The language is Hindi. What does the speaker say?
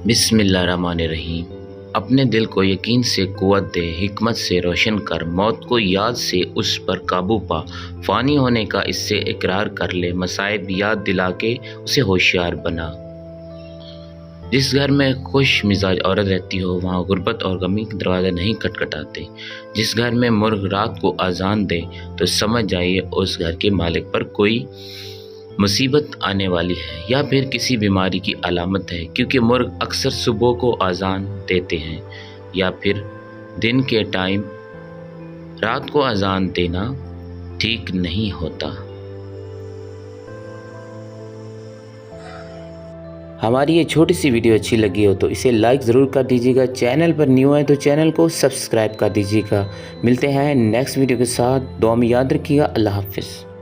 बिस्मिल्लाहिर्रहमानिर्रहीम। अपने दिल को यकीन से कुव्वत दे, हिकमत से रोशन कर, मौत को याद से उस पर काबू पा, फ़ानी होने का इससे इकरार कर ले, मसाइब याद दिला के उसे होशियार बना। जिस घर में खुश मिजाज औरत रहती हो वहाँ गुर्बत और गमी के दरवाज़े नहीं खटखटाते। जिस घर में मुर्ग रात को अजान दे तो समझ जाइए उस घर के मालिक पर कोई मुसीबत आने वाली है या फिर किसी बीमारी की अलामत है, क्योंकि मुर्ग अक्सर सुबह को अजान देते हैं या फिर दिन के टाइम। रात को अजान देना ठीक नहीं होता। हमारी ये छोटी सी वीडियो अच्छी लगी हो तो इसे लाइक ज़रूर कर दीजिएगा। चैनल पर न्यू है तो चैनल को सब्सक्राइब कर दीजिएगा। मिलते हैं नेक्स्ट वीडियो के साथ। दुआ में याद रखिएगा। अल्लाह हाफ़िज़।